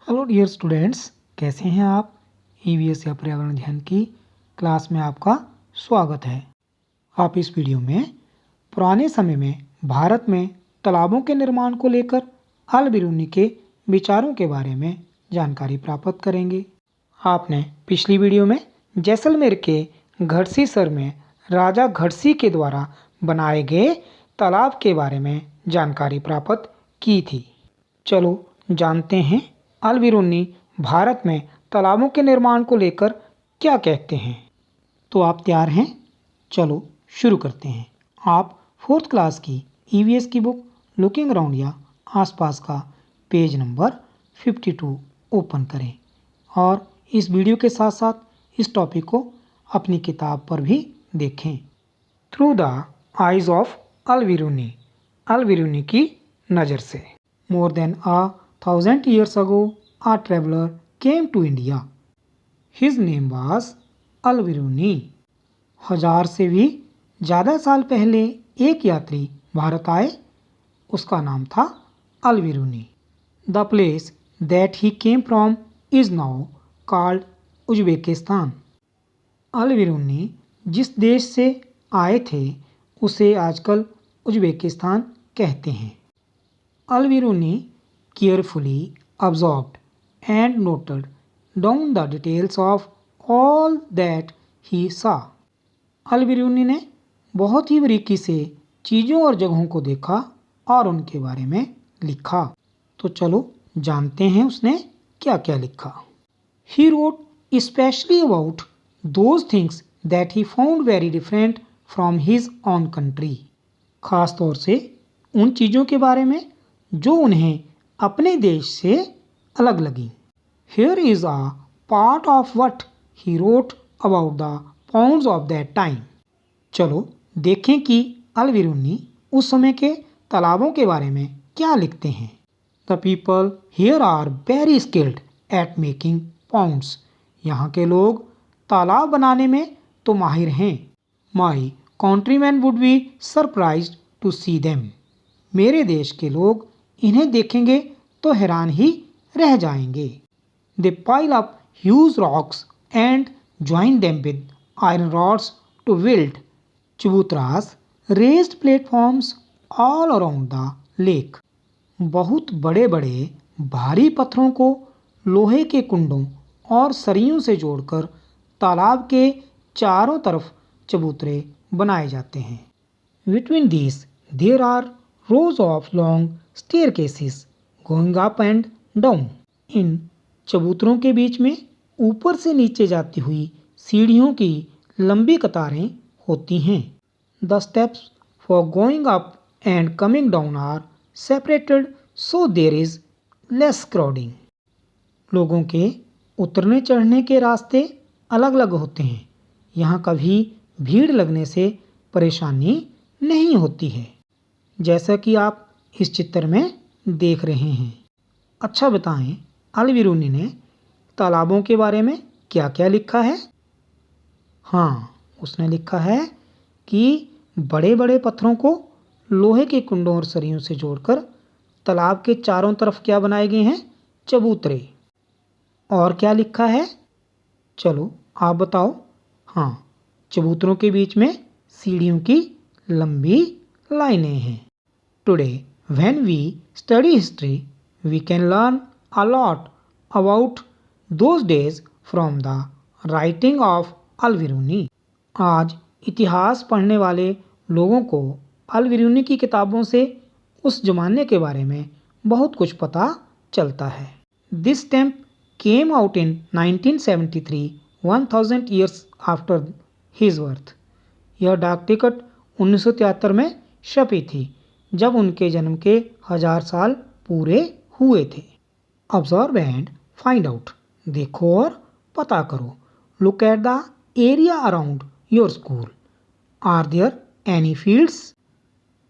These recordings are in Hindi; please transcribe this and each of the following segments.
हेलो डियर स्टूडेंट्स, कैसे हैं आप। ईवीएस या पर्यावरण अध्ययन की क्लास में आपका स्वागत है। आप इस वीडियो में पुराने समय में भारत में तालाबों के निर्माण को लेकर अल बिरूनी के विचारों के बारे में जानकारी प्राप्त करेंगे। आपने पिछली वीडियो में जैसलमेर के घड़सीसर में राजा घड़सी के द्वारा बनाए गए तालाब के बारे में जानकारी प्राप्त की थी। चलो जानते हैं अल बिरूनी भारत में तालाबों के निर्माण को लेकर क्या कहते हैं। तो आप तैयार हैं? चलो शुरू करते हैं। आप 4th क्लास की ईवीएस की बुक लुकिंग अराउंड या आसपास का पेज नंबर 52 ओपन करें और इस वीडियो के साथ साथ इस टॉपिक को अपनी किताब पर भी देखें। Through the eyes of Al Biruni की नज़र से। More than 1000 years ago, a traveler came to India. His name was अल बिरूनी। 1000 से भी ज़्यादा साल पहले एक यात्री भारत आए, उसका नाम था Al Biruni. The place that he came from is now called Uzbekistan. Al Biruni जिस देश से आए थे उसे आजकल उज्बेकिस्तान कहते हैं। अल Biruni carefully observed and noted down the details of all that he saw. अल बिरूनी ने बहुत ही बारीकी से चीज़ों और जगहों को देखा और उनके बारे में लिखा। तो चलो जानते हैं उसने क्या क्या लिखा। He wrote especially about those things that he found very different from his own country. खास तौर से उन चीज़ों के बारे में जो उन्हें अपने देश से अलग लगी। Here is a part of what he wrote about the ponds of that time. चलो देखें कि अल बिरूनी उस समय के तालाबों के बारे में क्या लिखते हैं। The people here are very skilled at making ponds. यहाँ के लोग तालाब बनाने में तो माहिर हैं। My countrymen would be surprised to see them. मेरे देश के लोग इन्हें देखेंगे तो हैरान ही रह जाएंगे। They pile up huge rocks and join them with iron rods to build चबूतरास raised platforms all around the lake. बहुत बड़े बड़े भारी पत्थरों को लोहे के कुंडों और सरियों से जोड़कर तालाब के चारों तरफ चबूतरे बनाए जाते हैं। Between these there are rows of long staircases going up and down. इन चबूतरों के बीच में ऊपर से नीचे जाती हुई सीढ़ियों की लंबी कतारें होती हैं। The steps for going up and coming down are separated so there is less crowding. लोगों के उतरने चढ़ने के रास्ते अलग अलग होते हैं। यहाँ कभी भीड़ लगने से परेशानी नहीं होती है, जैसा कि आप इस चित्र में देख रहे हैं। अच्छा बताएं, अल बिरूनी ने तालाबों के बारे में क्या क्या लिखा है। हाँ, उसने लिखा है कि बड़े बड़े पत्थरों को लोहे के कुंडों और सरियों से जोड़कर तालाब के चारों तरफ क्या बनाए गए हैं, चबूतरे। और क्या लिखा है, चलो आप बताओ। हाँ, चबूतरों के बीच में सीढ़ियों की लंबी लाइनें हैं। Today when we study history we can learn a lot about those days from the writing of Al Biruni. आज इतिहास पढ़ने वाले लोगों को अल बिरूनी की किताबों से उस जमाने के बारे में बहुत कुछ पता चलता है। This stamp came out in 1973, 1000 years after his birth. यह डाक टिकट 1973 में छपी थी, जब उनके जन्म के 1000 साल पूरे हुए थे। ऑब्जर्व एंड फाइंड आउट, देखो और पता करो। Look at the area around your school. Are there any fields,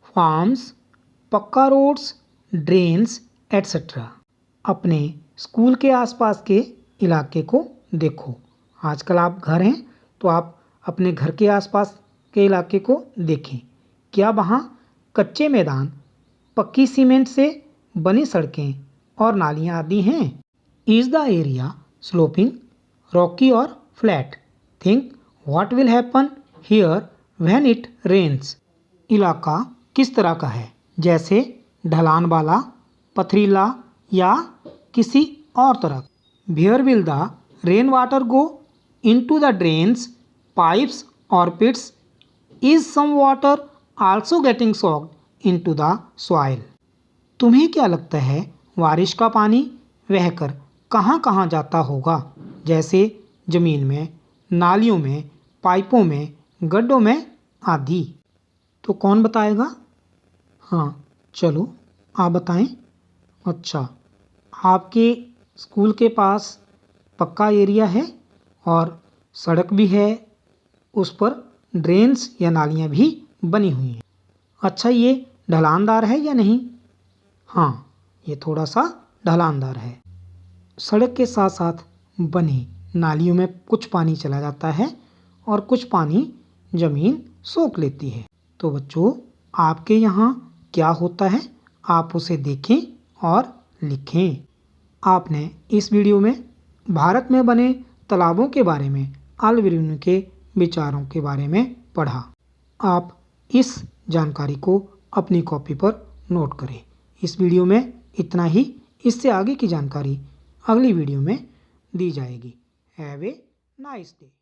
farms, पक्का रोड्स, ड्रेन्स एट्सेट्रा। अपने स्कूल के आसपास के इलाके को देखो। आजकल आप घर हैं तो आप अपने घर के आसपास के इलाके को देखें। क्या वहाँ कच्चे मैदान, पक्की सीमेंट से बनी सड़कें और नालियाँ आदि हैं? Is the area sloping, rocky और flat? Think what will happen here when it rains. इलाका किस तरह का है, जैसे ढलान वाला, पथरीला या किसी और तरह। Where will the rain water go, into the drains, pipes और pits? Is some water also getting soaked into the soil? तुम्हें क्या लगता है बारिश का पानी बहकर कहाँ कहाँ जाता होगा, जैसे ज़मीन में, नालियों में, पाइपों में, गड्ढों में आदि? तो कौन बताएगा? हाँ, चलो आप बताएं। अच्छा, आपके स्कूल के पास पक्का एरिया है और सड़क भी है, उस पर ड्रेन्स या नालियाँ भी बनी हुई हैं। अच्छा, ये ढलानदार है या नहीं? हाँ, ये थोड़ा सा ढलानदार है। सड़क के साथ साथ बनी नालियों में कुछ पानी चला जाता है और कुछ पानी ज़मीन सोख लेती है। तो बच्चों, आपके यहाँ क्या होता है, आप उसे देखें और लिखें। आपने इस वीडियो में भारत में बने तालाबों के बारे में अल्बर्ट के विचारों के बारे में पढ़ा। आप इस जानकारी को अपनी कॉपी पर नोट करें। इस वीडियो में इतना ही। इससे आगे की जानकारी अगली वीडियो में दी जाएगी। Have a nice day.